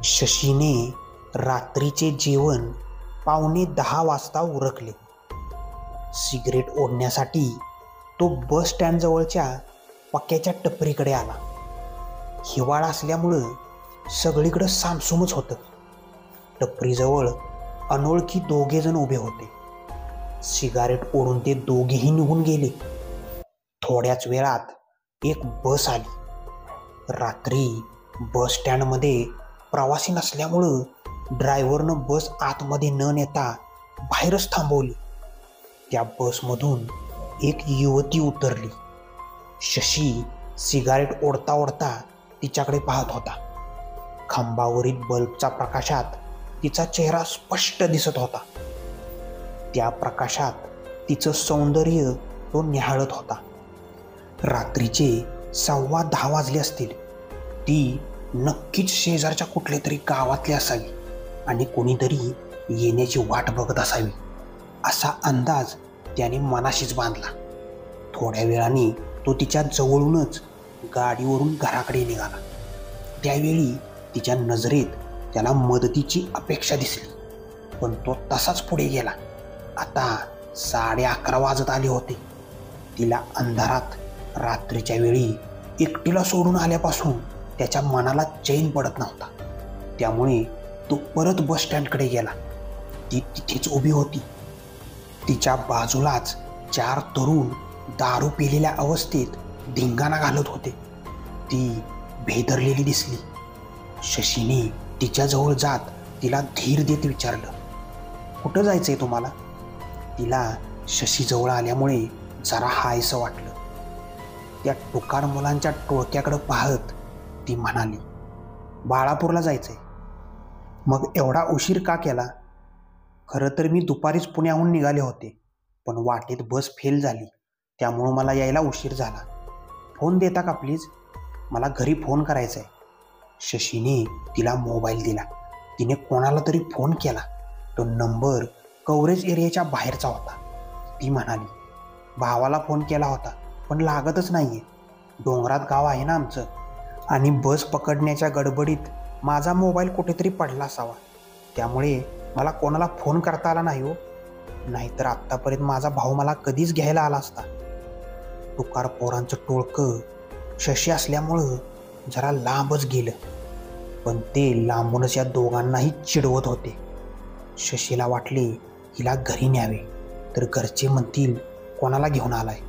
शशीने रात्रीचे जेवण 9:45 वाजता उरकले. सिगरेट ओढण्यासाठी तो बस स्टँडजवळच्या पक्याच्या टपरीकडे आला. हिवाळा असल्यामुळं सगळीकडं सामसूमच होतं. टपरीजवळ अनोळखी दोघेजण उभे होते. सिगारेट ओढून ते दोघेही निघून गेले. थोड्याच वेळात एक बस आली. रात्री बस स्टँडमध्ये प्रवासी नसल्यामुळं ड्रायव्हरनं बस आतमध्ये न नेता बाहेरच थांबवली. त्या बसमधून एक युवती उतरली. शशी सिगारेट ओढता ओढता तिच्याकडे पाहत होता. खांबावरील बल्बच्या प्रकाशात तिचा चेहरा स्पष्ट दिसत होता. त्या प्रकाशात तिचं सौंदर्य तो निहाळत होता. रात्रीचे 10:15 वाजले असतील. ती नक्कीच शेजारच्या कुठल्या तरी गावातली असावी आणि कोणीतरी येण्याची वाट बघत असावी असा अंदाज त्याने मनाशीच बांधला. थोड्या वेळाने तो तिच्या जवळूनच गाडीवरून घराकडे निघाला. त्यावेळी तिच्या नजरेत त्याला मदतीची अपेक्षा दिसली, पण तो तसाच पुढे गेला. आता 11:30 वाजत आले होते. तिला अंधारात रात्रीच्या वेळी एकटीला सोडून आल्यापासून त्याच्या मनाला चैन पडत नव्हता. त्यामुळे तो परत बस स्टँडकडे गेला. ती तिथेच उभी होती. तिच्या बाजूलाच 4 तरुण दारू पिलेल्या अवस्थेत धिंगाणा घालत होते. ती भेदरलेली दिसली. शशीने तिच्याजवळ जात तिला धीर देत विचारलं, कुठं जायचंय तुम्हाला? तिला शशीजवळ आल्यामुळे जरा हायसं वाटलं. त्या टुकार मुलांच्या टोळक्याकडं पाहत ती म्हणाली, बाळापूरला जायचंय. मग एवढा उशीर का केला? खरं तर मी दुपारीच पुण्याहून निघाले होते, पण वाटेत बस फेल झाली, त्यामुळं मला यायला उशीर झाला. फोन देता का प्लीज? मला घरी फोन करायचा आहे. शशीने तिला मोबाईल दिला. तिने कोणाला तरी फोन केला. तो नंबर कव्हरेज एरियाच्या बाहेरचा होता. ती म्हणाली, भावाला फोन केला होता पण लागतच नाहीये. डोंगरात गाव आहे ना आमचं, आणि बस पकडण्याच्या गडबडीत माझा मोबाईल कुठेतरी पडला असावा, त्यामुळे मला कोणाला फोन करता आला नाही हो. नाहीतर आत्तापर्यंत माझा भाऊ मला कधीच घ्यायला आला असता. टुकार पोरांचं टोळकं शशी असल्यामुळं जरा लांबच गेलं, पण ते लांबूनच या दोघांनाही चिडवत होते. शशीला वाटले हिला घरी न्यावे, तर घरचे म्हणतील कोणाला घेऊन आलाय,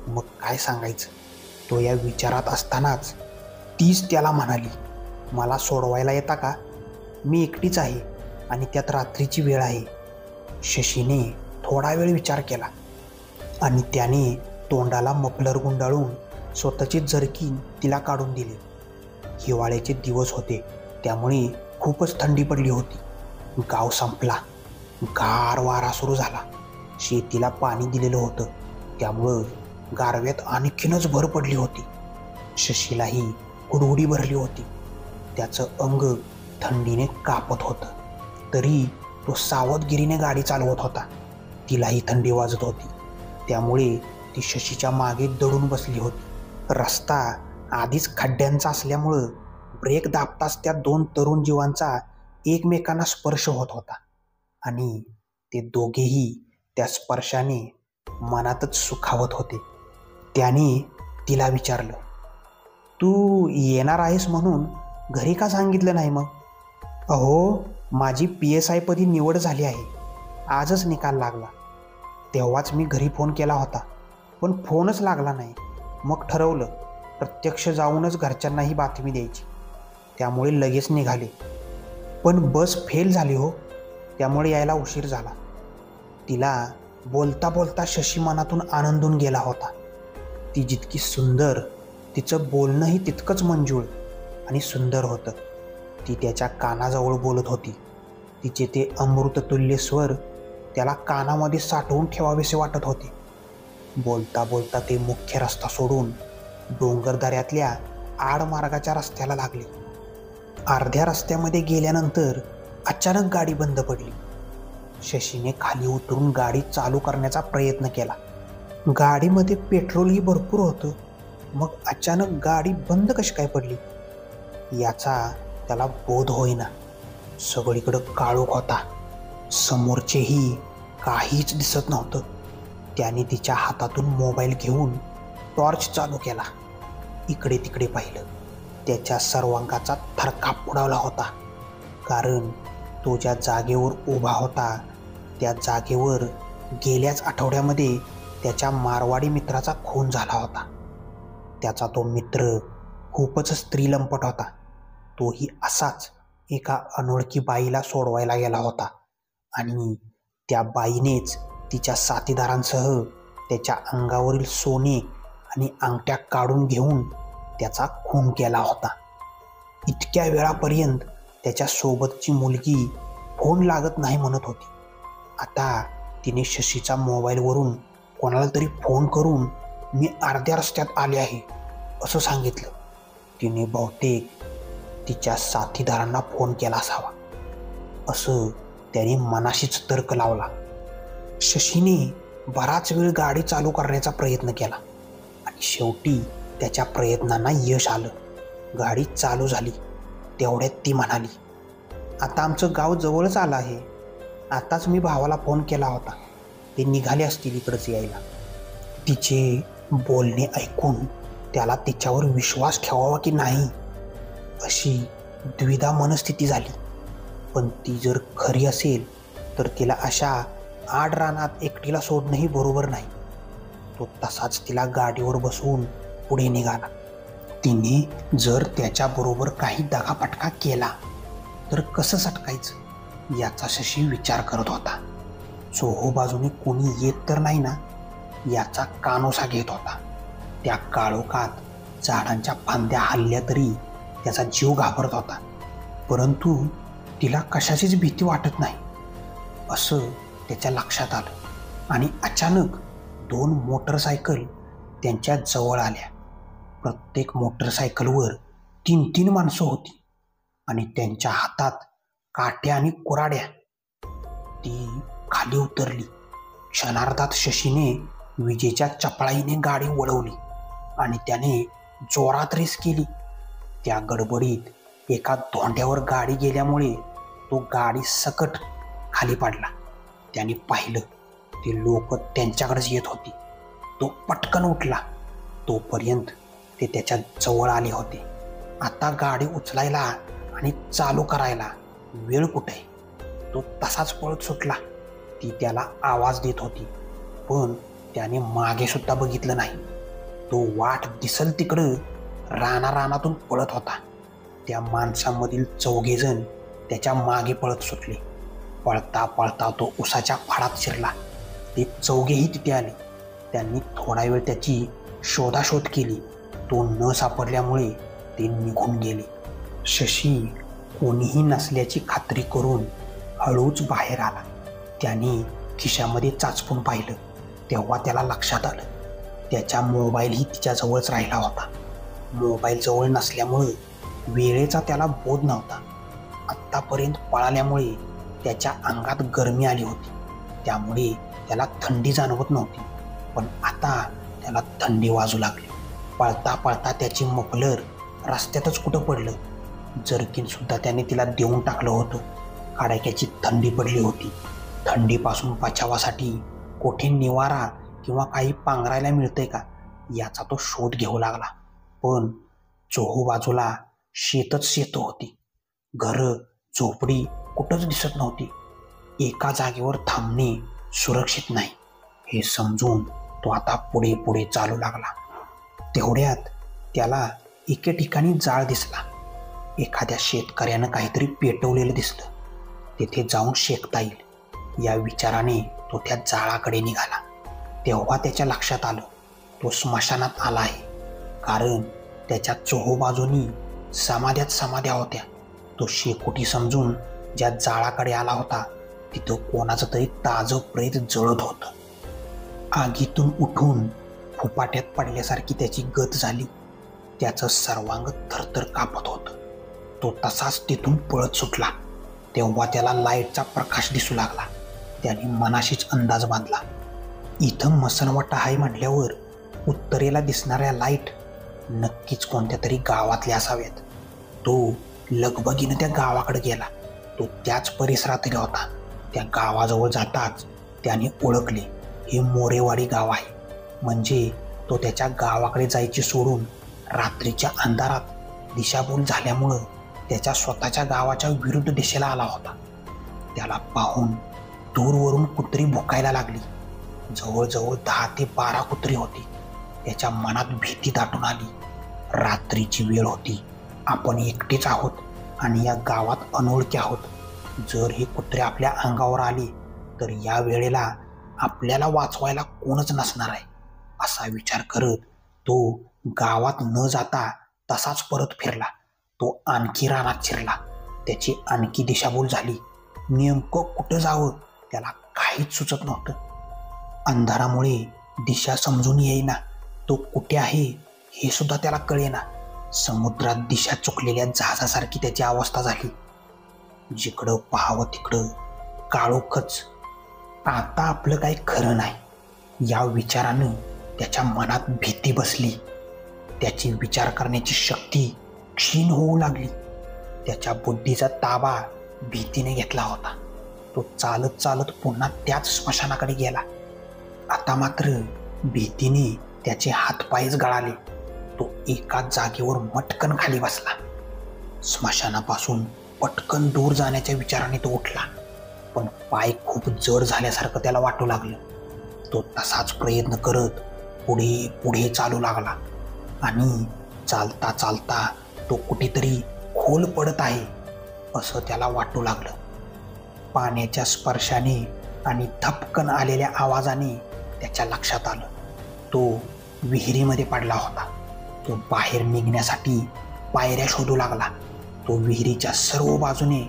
मग काय सांगायचं. तो या विचारात असतानाच तीच त्याला म्हणाली, मला सोडवायला येता का? मी एकटीच आहे आणि त्यात रात्रीची वेळ आहे. शशीने थोडा वेळ विचार केला आणि त्याने तोंडाला मफलर गुंडाळून स्वतःची जर्किन तिला काढून दिली. हिवाळ्याचे दिवस होते, त्यामुळे खूपच थंडी पडली होती. गाव संपला. गार वारा सुरू झाला. शेतीला पाणी दिलेलं होतं, त्यामुळं गारव्यात आणखीनच भर पडली होती. शशीलाही हुडहुडी भरली होती. त्याचं अंग थंडीने कापत होतं, तरी तो सावधगिरीने गाडी चालवत होता. तिलाही थंडी वाजत होती, त्यामुळे ती शशीच्या मागे दडून बसली होती. रस्ता आधीच खड्ड्यांचा असल्यामुळं ब्रेक दाबताच त्या 2 तरुण जीवांचा एकमेकांना स्पर्श होत होता आणि ते दोघेही त्या स्पर्शाने मनातच सुखावत होते. त्याने तिला विचारलं, तू येणार आहेस म्हणून घरी का सांगितलं नाही मग? अहो, माझी PSI पदी निवड झाली आहे. आजच निकाल लागला. तेव्हाच मी घरी फोन केला होता, पण फोनच लागला नाही. मग ठरवलं प्रत्यक्ष जाऊनच घरच्यांनाही बातमी द्यायची, त्यामुळे लगेच निघाले. पण बस फेल झाली हो, त्यामुळे यायला उशीर झाला. तिला बोलता बोलता शशी मनातून आनंदून गेला होता. ती जितकी सुंदर, तिचं बोलणंही तितकंच मंजूळ आणि सुंदर होतं. ती त्याच्या कानाजवळ बोलत होती. तिचे ते अमृततुल्य स्वर त्याला कानामध्ये साठवून ठेवावेसे वाटत होते. बोलता बोलता ते मुख्य रस्ता सोडून डोंगरदऱ्यातल्या आडमार्गाच्या रस्त्याला लागले. अर्ध्या रस्त्यामध्ये गेल्यानंतर अचानक गाडी बंद पडली. शशीने खाली उतरून गाडी चालू करण्याचा प्रयत्न केला. गाडीमध्ये पेट्रोलही भरपूर होतं. मग अचानक गाडी बंद कशी काय पडली याचा त्याला बोध होईना. सगळीकडं काळोख होता. समोरचेही काहीच दिसत नव्हतं. त्याने तिच्या हातातून मोबाईल घेऊन टॉर्च चालू केला. इकडे तिकडे पाहिलं. त्याच्या सर्वांगाचा थरकाप उडावला होता. कारण तो ज्या जागेवर उभा होता त्या जागेवर गेल्याच आठवड्यामध्ये त्याच्या मारवाडी मित्राचा खून झाला होता. त्याचा तो मित्र खूपच स्त्रीलंपट होता. तोही असाच एका अनोळखी बाईला सोडवायला गेला होता आणि त्या बाईनेच तिच्या साथीदारांसह त्याच्या अंगावरील सोने आणि अंगठ्या काढून घेऊन त्याचा खून केला होता. इतक्या वेळापर्यंत त्याच्या सोबतची मुलगी फोन लागत नाही म्हणत होती. आता तिने शशीच्या मोबाईलवरून कोणाला तरी फोन करून मी अर्ध्या रस्त्यात आले आहे असं सांगितलं. तिने बहुतेक तिच्या साथीदारांना फोन केला असावा असं त्याने मनाशीच तर्क लावला. शशीने बराच वेळ गाडी चालू करण्याचा प्रयत्न केला आणि शेवटी त्याच्या प्रयत्नांना यश आलं. गाडी चालू झाली. तेवढ्यात ती म्हणाली, आता आमचं गाव जवळच आलं आहे. आताच मी भावाला फोन केला होता. ते निघाले असतील इकडंच यायला. तिचे बोलणे ऐकून त्याला तिच्यावर विश्वास ठेवावा की नाही अशी द्विधा मनस्थिती झाली. पण ती जर खरी असेल तर तिला अशा आड रानात एकटीला सोडणंही बरोबर नाही. तो तसाच तिला गाडीवर बसवून पुढे निघाला. तिने जर त्याच्याबरोबर काही दगाफटका केला तर कसं सटकायचं याचा शशी विचार करत होता. चोहोबाजूने कोणी येत तर नाही ना याचा कानोसा घेत होता. त्या काळोखात झाडांच्या फांद्या हलल्या तरी त्याचा जीव घाबरत होता. परंतु तिला कशाचीच भीती वाटत नाही असं त्याच्या लक्षात आलं आणि अचानक 2 मोटरसायकल त्यांच्या जवळ आल्या. प्रत्येक मोटरसायकलवर 3-3 माणसं होती आणि त्यांच्या हातात काठ्या आणि कुऱ्हाड्या. ती खाली उतरली. क्षणार्धात शशीने विजेच्या चपळाईने गाडी वळवली आणि त्याने जोरात रेस केली. त्या गडबडीत एका धोंड्यावर गाडी गेल्यामुळे तो गाडी सकट खाली पडला. त्याने पाहिलं ते लोक त्यांच्याकडेच येत होती. तो पटकन उठला. तोपर्यंत ते त्याच्या जवळ आले होते. आता गाडी उचलायला आणि चालू करायला वेळ कुठे. तो तसाच पळत सुटला. ती त्याला आवाज देत होती पण त्याने मागे सुद्धा बघितलं नाही. तो वाट दिसल तिकडं रानातून पळत होता. त्या माणसांमधील 4 जण त्याच्या मागे पळत सुटले. पळता पळता तो उसाच्या फाडात शिरला. ते 4ही तिथे आले. त्यांनी थोडा वेळ त्याची शोधाशोध केली. तो न सापडल्यामुळे ते निघून गेले. शशी कोणीही नसल्याची खात्री करून हळूच बाहेर आला. त्याने खिशामध्ये चाचपून पाहिलं तेव्हा त्याला लक्षात आलं त्याचा मोबाईलही तिच्याजवळच राहिला होता. मोबाईल जवळ नसल्यामुळे वेळेचा त्याला बोध नव्हता. आत्तापर्यंत पळाल्यामुळे त्याच्या अंगात गरमी आली होती. त्यामुळे त्याला थंडी जाणवत नव्हती. पण आता त्याला थंडी वाजू लागली. पळता पळता त्याची मफलर रस्त्यातच कुठं पडलं. जर्किनसुद्धा त्याने तिला देऊन टाकलं होतं. कडाक्याची थंडी पडली होती. थंडीपासून बचावासाठी कोठे निवारा किंवा काही पांघरायला मिळतंय का याचा तो शोध घेऊ लागला. पण चोहोबाजूला शेतच शेतं होती. घरं झोपडी कुठंच दिसत नव्हती. एका जागेवर थांबणे सुरक्षित नाही हे समजून तो आता पुढे पुढे चालू लागला. तेवढ्यात त्याला एके ठिकाणी जाळ दिसला. एखाद्या शेतकऱ्यानं काहीतरी पेटवलेलं दिसलं. तेथे जाऊन शेकता येईल या विचाराने तो त्या जाळाकडे निघाला. तेव्हा त्याच्या लक्षात आलं तो स्मशानात आला आहे. कारण त्याच्या चोहोबाजूनी समाध्या होत्या. तो शेकोटी समजून ज्या जाळाकडे आला होता तिथं कोणाचं तरी ताजं प्रेत जळत होतं. आगीतून उठून फुपाट्यात पडल्यासारखी त्याची गत झाली. त्याचं सर्वांग थरथर कापत होतं. तो तसाच तिथून पळत सुटला. तेव्हा त्याला लाईटचा प्रकाश दिसू लागला. त्याने मनाशीच अंदाज बांधला इथं मसनवटा आहे म्हटल्यावर उत्तरेला दिसणाऱ्या लाईट नक्कीच कोणत्या तरी गावातल्या असाव्यात. तो लगबगीनं त्या गावाकडे गेला. तो त्याच परिसरातील होता. त्या गावाजवळ जाताच त्याने ओळखले, हे मोरेवाडी गाव आहे. म्हणजे तो त्याच्या गावाकडे जायची सोडून रात्रीच्या अंधारात दिशाभूल झाल्यामुळं त्याच्या स्वतःच्या गावाच्या विरुद्ध दिशेला आला होता. त्याला पाहून दूरवरून कुत्री भुकायला लागली. जवळजवळ 10 ते 12 कुत्री होती. त्याच्या मनात भीती दाटून आली. रात्रीची वेळ होती, आपण एकटेच आहोत आणि या गावात अनोळखी आहोत. जर हे कुत्रे आपल्या अंगावर आले तर या वेळेला आपल्याला वाचवायला कोणच नसणार आहे, असा विचार करत तो गावात न जाता तसाच परत फिरला. तो आणखी रानात शिरला. त्याची आणखी दिशाभूल झाली. नेमकं कुठं जावं त्याला काहीच सुचत नव्हतं. अंधारामुळे दिशा समजून येईना. तो कुठे आहे हे सुद्धा त्याला कळेना. समुद्रात दिशा चुकलेल्या जहाजासारखी त्याची अवस्था झाली. जिकडं पाहावं तिकडं काळोखच. आता आपलं काही खरं नाही, या विचारानं त्याच्या मनात भीती बसली. त्याची विचार करण्याची शक्ती क्षीण होऊ लागली. त्याच्या बुद्धीचा ताबा भीतीने घेतला होता. तो चालत चालत पुन्हा त्याच स्मशानाकडे गेला. आता मात्र भीतीने त्याचे हातपायच गळाले. तो एकाच जागेवर मटकन खाली बसला. स्मशानापासून पटकन दूर जाण्याच्या विचाराने तो उठला, पण पाय खूप जड झाल्यासारखं त्याला वाटू लागलं. तो तसाच प्रयत्न करत पुढे पुढे चालू लागला आणि चालता चालता तो कुठेतरी खोल पडत आहे असं त्याला वाटू लागलं. पाण्याच्या स्पर्शाने आणि धपकन आलेल्या आवाजाने त्याच्या लक्षात आलं, तो विहिरीमध्ये पडला होता. तो बाहेर निघण्यासाठी पायऱ्या शोधू लागला. तो विहिरीच्या सर्व बाजूने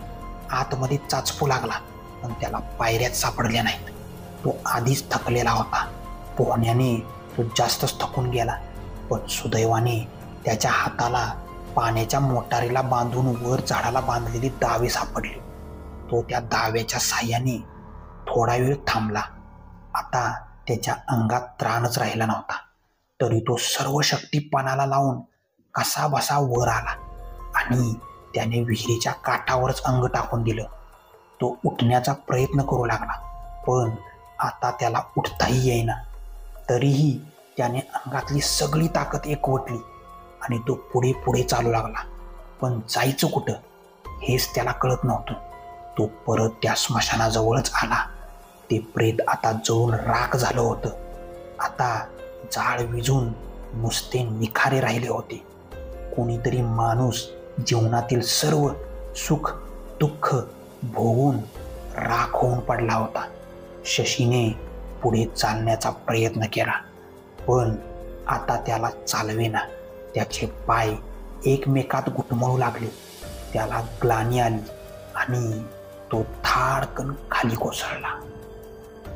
आतमध्ये चाचपू लागला, पण त्याला पायऱ्याच सापडल्या नाहीत. तो आधीच थकलेला होता. पोहण्याने तो जास्तच थकून गेला, पण सुदैवाने त्याच्या हाताला पाण्याच्या मोटारीला बांधून वर झाडाला बांधलेली दावे सापडली. तो त्या दाव्याच्या साह्याने थोडा वेळ थांबला. आता त्याच्या अंगात त्राणच राहिला नव्हता. तरी तो सर्व शक्ती पणाला लावून कसा बसा वर आला आणि त्याने विहिरीच्या काठावरच अंग टाकून दिलं. तो उठण्याचा प्रयत्न करू लागला, पण आता त्याला उठताही येईना. तरीही त्याने अंगातली सगळी ताकद एकवटली आणि तो पुढे पुढे चालू लागला. पण जायचं कुठं हेच त्याला कळत नव्हतं. तो परत त्या स्मशानाजवळच आला. ते प्रेत आता जळून राख झालं होतं. आता जाळ विझून नुसते निखारे राहिले होते. कोणीतरी माणूस जीवनातील सर्व सुख दुःख भोगून राख होऊन पडला होता. शशीने पुढे चालण्याचा प्रयत्न केला, पण आता त्याला चालवेना. त्याचे पाय एकमेकात घुटमळू लागले. त्याला ग्लानी आली आणि तो धाडकन खाली कोसळला.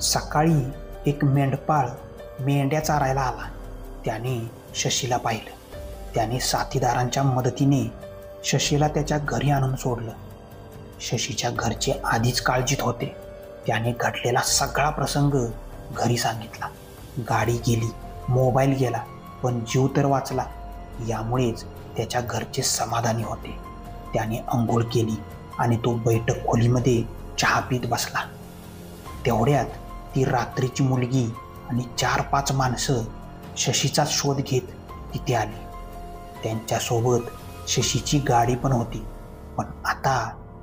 सकाळी एक मेंढपाळ मेंढ्या चारायला आला. त्याने शशीला पाहिलं. त्याने साथीदारांच्या मदतीने शशीला त्याच्या घरी आणून सोडलं. शशीच्या घरचे आधीच काळजीत होते. त्याने घडलेला सगळा प्रसंग घरी सांगितला. गाडी गेली, मोबाईल गेला, पण जीव तर वाचला. यामुळेच त्याच्या घरचे समाधानी होते. त्याने अंघोळ केली आणि तो बैठक खोलीमध्ये चहा पीत बसला. तेवढ्यात ती रात्रीची मुलगी आणि 4-5 माणसं शशीचा शोध घेत तिथे आली. त्यांच्यासोबत शशीची गाडी पण होती. पण आता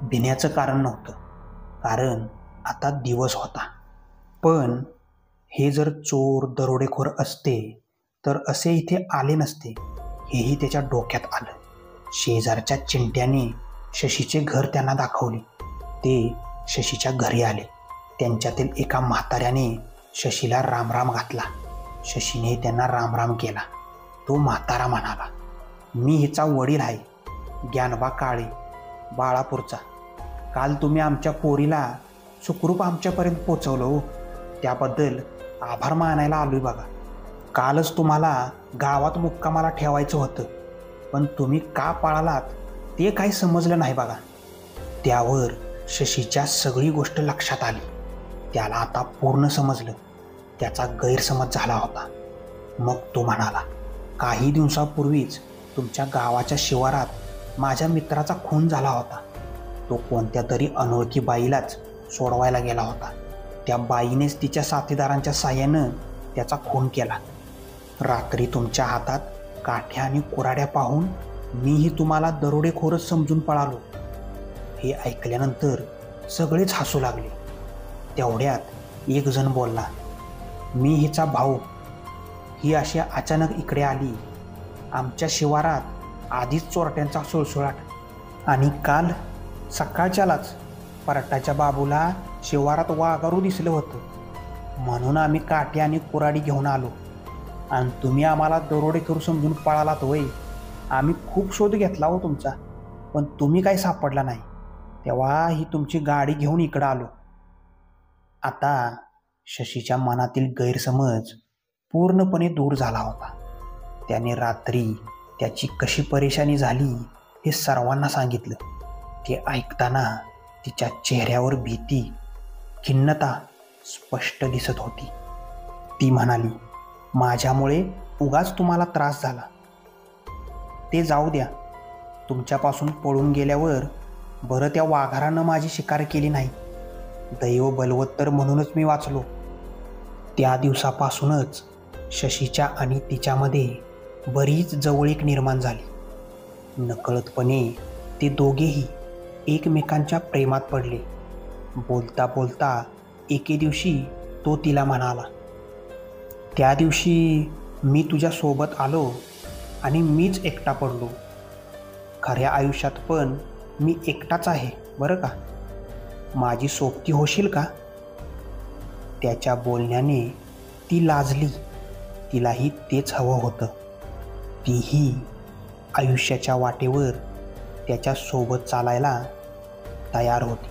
भिण्याचं कारण नव्हतं, कारण आता दिवस होता. पण हे जर चोर दरोडेखोर असते तर असे इथे आले नसते, हेही त्याच्या डोक्यात आलं. शेजारच्या चिंट्याने शशीचे घर त्यांना दाखवले. ते शशीच्या घरी आले. त्यांच्यातील एका म्हाताऱ्याने शशीला रामराम घातला. शशीने त्यांना रामराम केला. तो म्हातारा म्हणाला, मी हिचा वडील आहे, ज्ञानबा काळे, बाळापूरचा. काल तुम्ही आमच्या पोरीला सुखरूप आमच्यापर्यंत पोचवलं हो, त्याबद्दल आभार मानायला आलोय बघा. कालच तुम्हाला गावात मुक्कामाला ठेवायचं होतं, पण तुम्ही का पळालात ते काही समजलं नाही बघा. त्यावर शशीच्या सगळी गोष्ट लक्षात आली. त्याला आता पूर्ण समजलं. त्याचा गैरसमज झाला होता. मग तो म्हणाला, काही दिवसापूर्वीच तुमच्या गावाच्या शिवारात माझ्या मित्राचा खून झाला होता. तो कोणत्या तरी अनोळखी बाईलाच सोडवायला गेला होता. त्या बाईनेच तिच्या साथीदारांच्या साह्यानं त्याचा खून केला. रात्री तुमच्या हातात काठ्या आणि कुऱ्हाड्या पाहून मीही तुम्हाला दरोडेखोरच समजून पळालो. हे ऐकल्यानंतर सगळेच हसू लागले. तेवढ्यात एक जण बोलला, मी हिचा भाऊ. ही अशी अचानक इकडे आली. आमच्या शिवारात आधीच चोरट्यांचा सुळसुळाट आणि काल सकाळच्यालाच परटाच्या बाबूला शिवारात वाघारू दिसलं होतं. म्हणून आम्ही काठी आणि कुऱ्हाडी घेऊन आलो आणि तुम्ही आम्हाला दरोडेखोर समजून पळालात होय. आम्ही खूप शोध घेतला हो तुमचा, पण तुम्ही काही सापडला नाही. तेव्हा ही तुमची गाडी घेऊन इकडं आलो. आता शशीच्या मनातील गैरसमज पूर्णपणे दूर झाला होता. त्याने रात्री त्याची कशी परेशानी झाली हे सर्वांना सांगितलं. ते ऐकताना तिच्या चेहऱ्यावर भीती, खिन्नता स्पष्ट दिसत होती. ती म्हणाली, माझ्यामुळे उगाच तुम्हाला त्रास झाला. ते जाऊ द्या. तुमच्यापासून पळून गेल्यावर बरं त्या वाघारानं माझी शिकार केली नाही. दैव बलवत्तर म्हणूनच मी वाचलो. त्या दिवसापासूनच शशीच्या आणि तिच्यामध्ये बरीच जवळीक निर्माण झाली. नकळतपणे ते दोघेही एकमेकांच्या प्रेमात पडले. बोलता बोलता एके दिवशी तो तिला म्हणाला, त्या दिवशी मी तुझ्यासोबत आलो आणि मीच एकटा पडलो. खऱ्या आयुष्यात पण मी एकटाच आहे बरं का. माझी सोबती होशील का? त्याच्या बोलण्याने ती लाजली. तिलाही तेच हवं होतं. तीही आयुष्याच्या वाटेवर त्याच्यासोबत चालायला तयार होती.